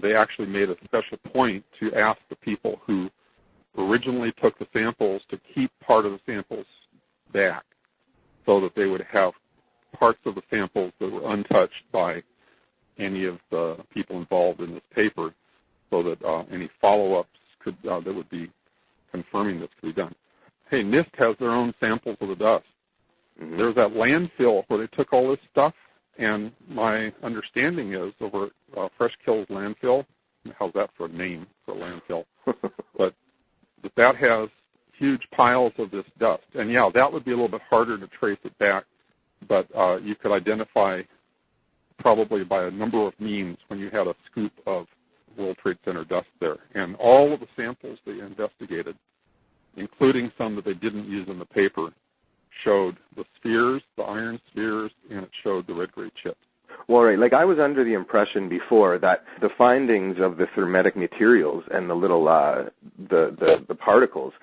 They actually made a special point to ask the people who originally took the samples to keep part of the samples back so that they would have parts of the samples that were untouched by any of the people involved in this paper, so that any follow-ups that would be confirming this could be done. Hey, NIST has their own samples of the dust. Mm-hmm. There's that landfill where they took all this stuff, and my understanding is over at Fresh Kills Landfill, how's that for a name for a landfill, but that has huge piles of this dust. And, yeah, that would be a little bit harder to trace it back, but you could identify probably by a number of means when you had a scoop of World Trade Center dust there. And all of the samples they investigated, including some that they didn't use in the paper, showed the spheres, the iron spheres, and it showed the red-gray chips. Well, right. Like I was under the impression before that the findings of the thermetic materials and the little the particles,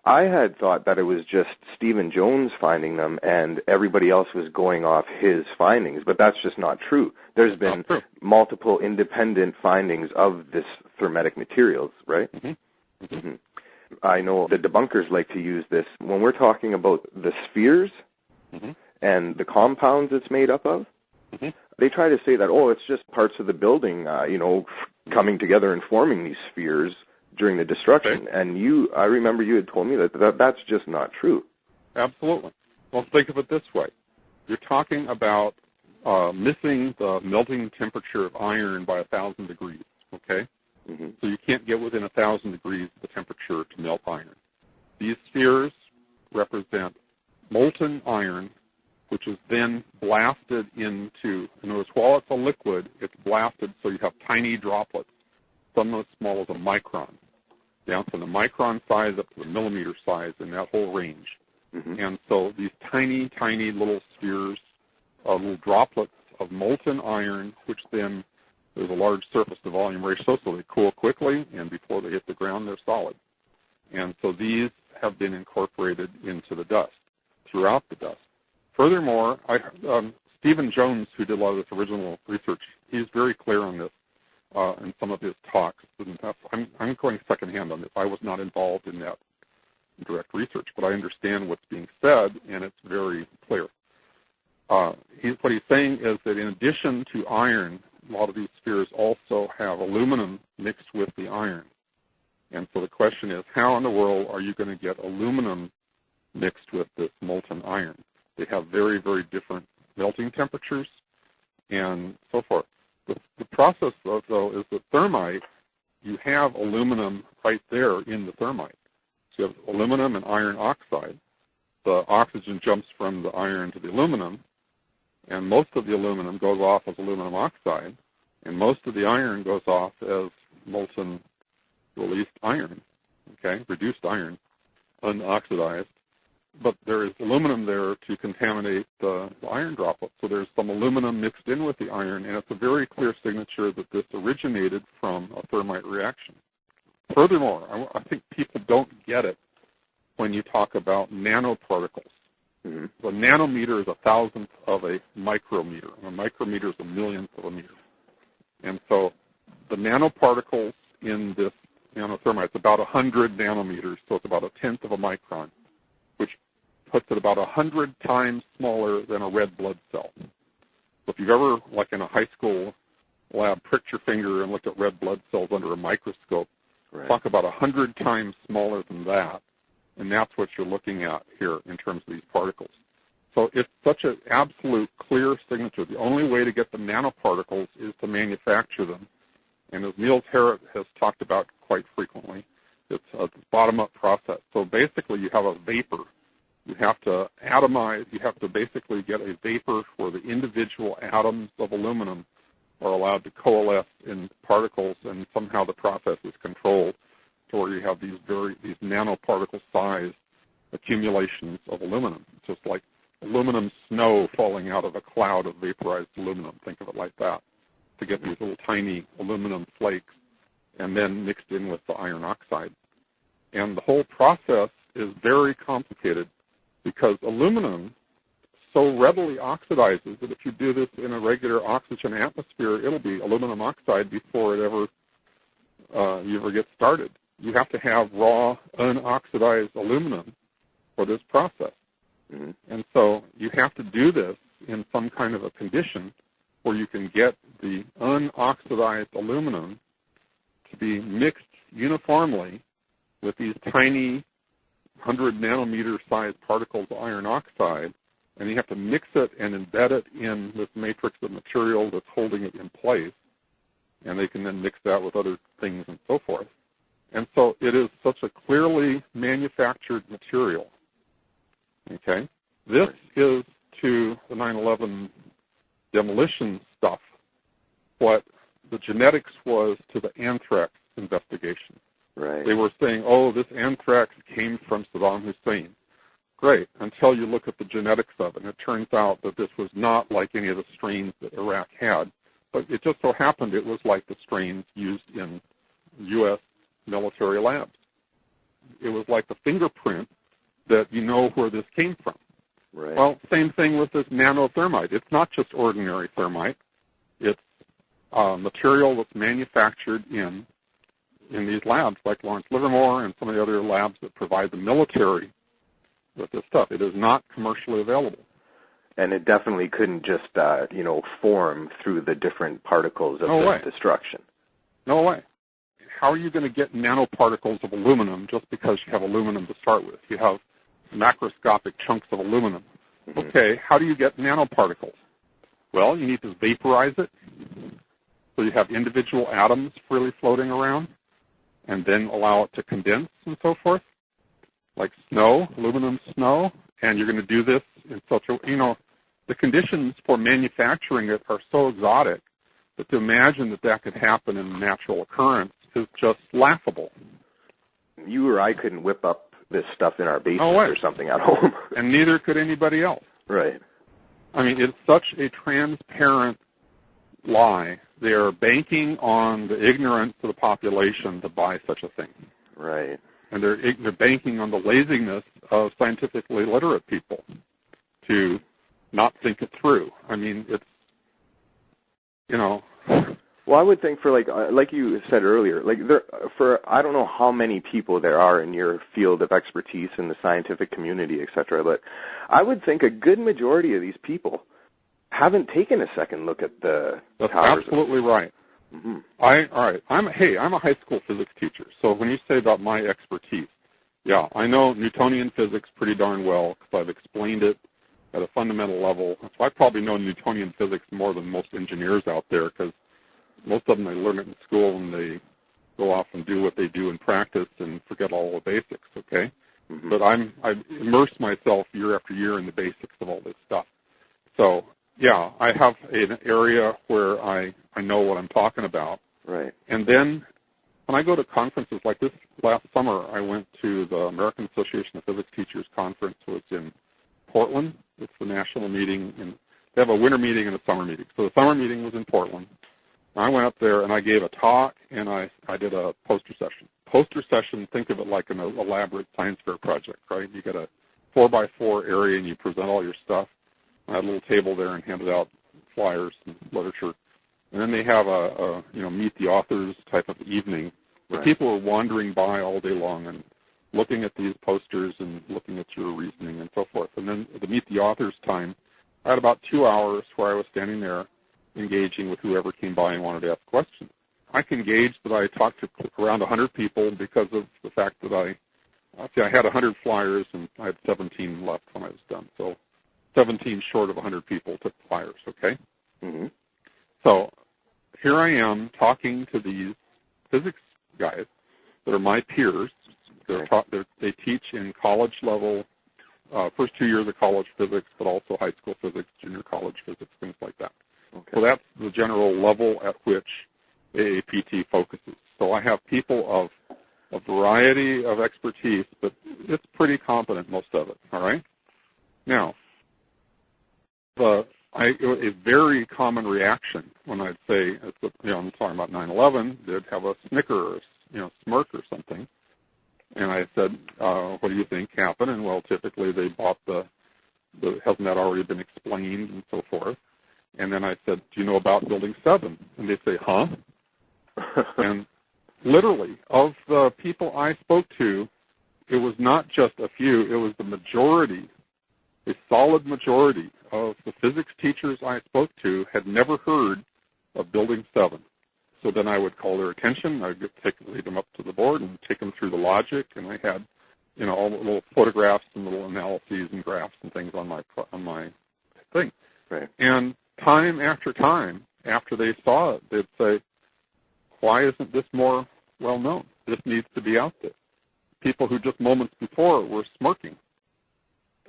I had thought that it was just Stephen Jones finding them and everybody else was going off his findings, but that's just not true. There's been multiple independent findings of this thermetic materials, right? Mm-hmm. Mm-hmm. Mm-hmm. I know the debunkers like to use this when we're talking about the spheres mm-hmm. and the compounds it's made up of. Mm-hmm. They try to say that, it's just parts of the building, coming together and forming these spheres during the destruction. Okay. And I remember you had told me that that's just not true. Absolutely. Well, think of it this way. You're talking about missing the melting temperature of iron by 1,000 degrees, okay? Mm-hmm. So you can't get within 1,000 degrees of the temperature to melt iron. These spheres represent molten iron, which is then blasted into, in other words, while it's a liquid, it's blasted so you have tiny droplets, some as small as a micron, down from the micron size up to the millimeter size in that whole range. Mm-hmm. And so these tiny, tiny little spheres, little droplets of molten iron, which then there's a large surface to volume ratio, so they cool quickly, and before they hit the ground, they're solid. And so these have been incorporated into the dust, throughout the dust. Furthermore, Stephen Jones, who did a lot of this original research, he's very clear on this in some of his talks. I'm going secondhand on this. I was not involved in that direct research, but I understand what's being said, and it's very clear. What he's saying is that in addition to iron, a lot of these spheres also have aluminum mixed with the iron. And so the question is, how in the world are you going to get aluminum mixed with this molten iron? They have very, very different melting temperatures and so forth. The process, though, is that thermite, you have aluminum right there in the thermite. So you have aluminum and iron oxide. The oxygen jumps from the iron to the aluminum, and most of the aluminum goes off as aluminum oxide, and most of the iron goes off as molten released iron, okay, reduced iron, unoxidized. But there is aluminum there to contaminate the iron droplets. So there's some aluminum mixed in with the iron, and it's a very clear signature that this originated from a thermite reaction. Furthermore, I think people don't get it when you talk about nanoparticles. Mm-hmm. The nanometer is 1,000th of a micrometer, and a micrometer is a millionth of a meter. And so the nanoparticles in this nanothermite, it's about 100 nanometers, so it's about 1/10 of a micron, which puts it about 100 times smaller than a red blood cell. So if you've ever, like in a high school lab, pricked your finger and looked at red blood cells under a microscope, right, talk about 100 times smaller than that, and that's what you're looking at here in terms of these particles. So it's such an absolute clear signature. The only way to get the nanoparticles is to manufacture them. And as Niels Harrit has talked about quite frequently, it's a bottom-up process. So basically you have a vapor. You have to atomize. You have to basically get a vapor where the individual atoms of aluminum are allowed to coalesce in particles, and somehow the process is controlled to where you have these nanoparticle-sized accumulations of aluminum, just like aluminum snow falling out of a cloud of vaporized aluminum. Think of it like that, to get these little tiny aluminum flakes and then mixed in with the iron oxide. And the whole process is very complicated because aluminum so readily oxidizes that if you do this in a regular oxygen atmosphere, it'll be aluminum oxide before it ever you ever get started. You have to have raw, unoxidized aluminum for this process. Mm-hmm. And so you have to do this in some kind of a condition where you can get the unoxidized aluminum to be mixed uniformly with these tiny 100 nanometer sized particles of iron oxide, and you have to mix it and embed it in this matrix of material that's holding it in place, and they can then mix that with other things and so forth. And so it is such a clearly manufactured material. Okay? This is to the 9/11 demolition stuff what the genetics was to the anthrax investigation. Right. They were saying, oh, this anthrax came from Saddam Hussein. Great, until you look at the genetics of it. And it turns out that this was not like any of the strains that Iraq had, but it just so happened it was like the strains used in U.S. military labs. It was like the fingerprint that you know where this came from. Right. Well, same thing with this nanothermite. It's not just ordinary thermite. It's material that's manufactured in these labs like Lawrence Livermore and some of the other labs that provide the military with this stuff. It is not commercially available. And it definitely couldn't just, form through the different particles of destruction. No way. How are you going to get nanoparticles of aluminum just because you have aluminum to start with? You have macroscopic chunks of aluminum. Mm-hmm. Okay, how do you get nanoparticles? Well, you need to vaporize it so you have individual atoms freely floating around, and then allow it to condense and so forth, like snow, aluminum snow, and you're going to do this in such a, the conditions for manufacturing it are so exotic that to imagine that could happen in natural occurrence is just laughable. You or I couldn't whip up this stuff in our basement or something at home. And neither could anybody else. Right. I mean, it's such a transparent lie. They are banking on the ignorance of the population to buy such a thing. Right. And they're banking on the laziness of scientifically literate people to not think it through. I mean, it's, Well, I would think for like you said earlier, I don't know how many people there are in your field of expertise in the scientific community, et cetera, but I would think a good majority of these people haven't taken a second look at the That's powers. Absolutely right. Mm-hmm. I'm a high school physics teacher, so when you say about my expertise, yeah, I know Newtonian physics pretty darn well because I've explained it at a fundamental level. So I probably know Newtonian physics more than most engineers out there because most of them, they learn it in school and they go off and do what they do in practice and forget all the basics, okay? Mm-hmm. But I immerse myself year after year in the basics of all this stuff. So, yeah, I have an area where I know what I'm talking about. Right. And then when I go to conferences like this last summer, I went to the American Association of Physics Teachers Conference. It was in Portland. It's the national meeting. And they have a winter meeting and a summer meeting. So the summer meeting was in Portland. I went up there and I gave a talk and I did a poster session. Poster session, think of it like an elaborate science fair project, right? You get a 4x4 area and you present all your stuff. I had a little table there and handed out flyers and literature. And then they have a meet the authors type of evening where Right. people are wandering by all day long and looking at these posters and looking at your reasoning and so forth. And then at the meet the authors time, I had about 2 hours where I was standing there engaging with whoever came by and wanted to ask questions. I can gauge that I talked to around 100 people because of the fact that I had 100 flyers and I had 17 left when I was done. So 17 short of 100 people took flyers, okay? Mm-hmm. So here I am talking to these physics guys that are my peers. They teach in college level, first 2 years of college physics, but also high school physics, junior college physics, things like that. Okay. So that's the general level at which AAPT focuses. So I have people of a variety of expertise, but it's pretty competent, most of it, all right? Now, a very common reaction when I'd say, I'm talking about 9/11, they'd have a snicker or smirk or something. And I said, what do you think happened? And, well, typically they bought the hasn't that already been explained and so forth? And then I said, do you know about Building 7? And they say, huh? And literally, of the people I spoke to, it was not just a few, it was the majority, a solid majority of the physics teachers I spoke to had never heard of Building 7. So then I would call their attention, I would lead them up to the board and take them through the logic, and I had, all the little photographs and little analyses and graphs and things on my thing. Right. And time, after they saw it, they'd say, why isn't this more well known? This needs to be out there. People who just moments before were smirking.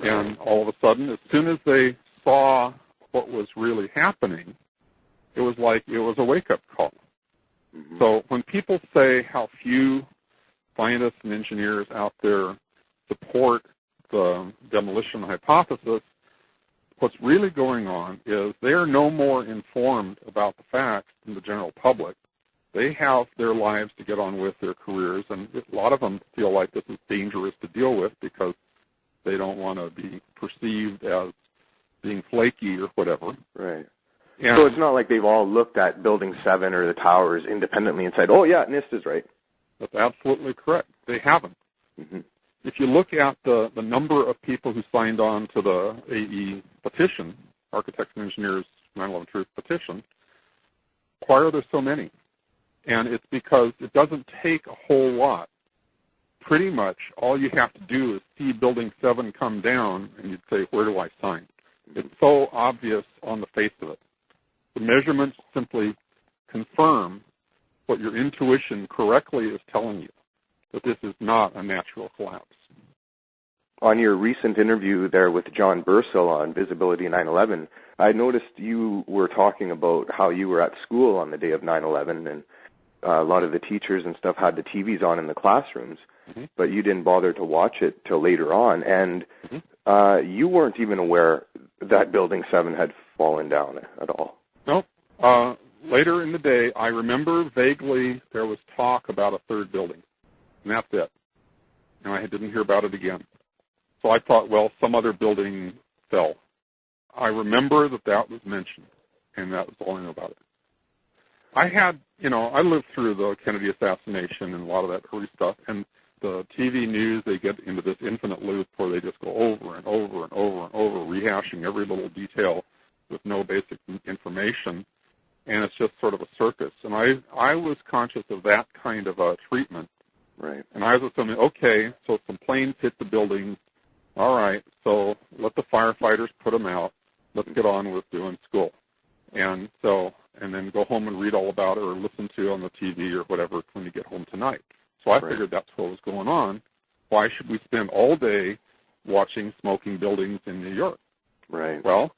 And all of a sudden, as soon as they saw what was really happening, it was like it was a wake-up call. Mm-hmm. So when people say how few scientists and engineers out there support the demolition hypothesis, what's really going on is they are no more informed about the facts than the general public. They have their lives to get on with, their careers, and a lot of them feel like this is dangerous to deal with because they don't want to be perceived as being flaky or whatever. Right. And so it's not like they've all looked at Building 7 or the towers independently and said, oh, yeah, NIST is right. That's absolutely correct. They haven't. Mm-hmm. If you look at the number of people who signed on to the AE petition, Architects and Engineers 9/11 Truth petition, why are there so many? And it's because it doesn't take a whole lot. Pretty much all you have to do is see Building 7 come down, and you'd say, where do I sign? It's so obvious on the face of it. The measurements simply confirm what your intuition correctly is telling you, that this is not a natural collapse. On your recent interview there with John Bursell on Visibility 9/11, I noticed you were talking about how you were at school on the day of 9/11, and a lot of the teachers and stuff had the TVs on in the classrooms, mm-hmm. but you didn't bother to watch it till later on, and mm-hmm. You weren't even aware that Building 7 had fallen down at all. Nope. Later in the day, I remember vaguely there was talk about a third building, and that's it. And I didn't hear about it again. So I thought, well, some other building fell. I remember that was mentioned, and that was all I knew about it. I had, I lived through the Kennedy assassination and a lot of that early stuff, and the TV news, they get into this infinite loop where they just go over and over and over and over, rehashing every little detail with no basic information, and it's just sort of a circus. And I was conscious of that kind of a treatment. Right. And I was assuming, okay, so some planes hit the buildings. All right, so let the firefighters put them out. Let's get on with doing school. And then go home and read all about it or listen to it on the TV or whatever when you get home tonight. So I figured that's what was going on. Why should we spend all day watching smoking buildings in New York? Right. Well,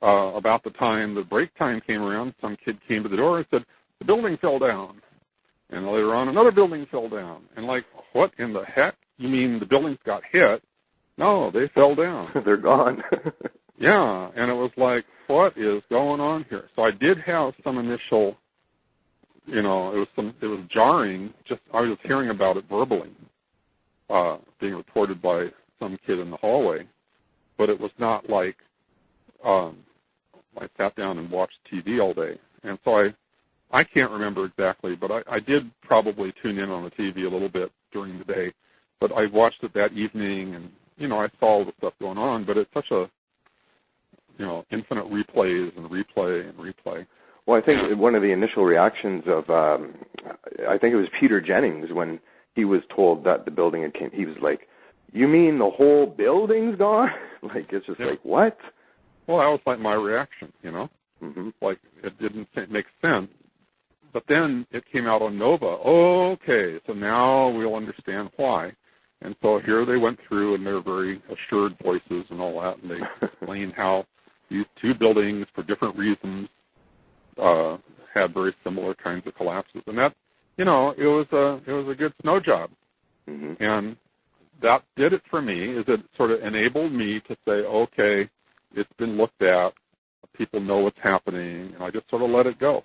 about the time the break time came around, some kid came to the door and said, the building fell down. And later on, another building fell down. And like, what in the heck? You mean the buildings got hit? No, they fell down. They're gone. Yeah, and it was like, what is going on here? So I did have some initial, it was jarring. I was hearing about it verbally, being reported by some kid in the hallway, but it was not like I sat down and watched TV all day. And so I can't remember exactly, but I did probably tune in on the TV a little bit during the day. But I watched it that evening, and I saw all the stuff going on. But it's such a infinite replays and replay and replay. Well, I think one of the initial reactions of, I think it was Peter Jennings, when he was told that the building had came, he was like, you mean the whole building's gone? Like, it's just like, what? Well, that was like my reaction, Mm-hmm. Like, it didn't make sense. But then it came out on Nova. Oh, okay, so now we'll understand why. And so here they went through, and they're very assured voices and all that, and they explained how these two buildings, for different reasons, had very similar kinds of collapses. And that, it was a good snow job. Mm-hmm. And that did it for me, is it sort of enabled me to say, okay, it's been looked at, people know what's happening, and I just sort of let it go.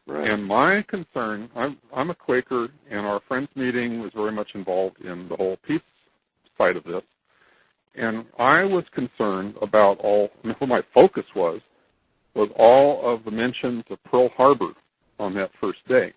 Right. And my concern, I'm a Quaker, and our Friends meeting was very much involved in the whole peace side of this. And I was concerned about what my focus was all of the mentions of Pearl Harbor on that first day.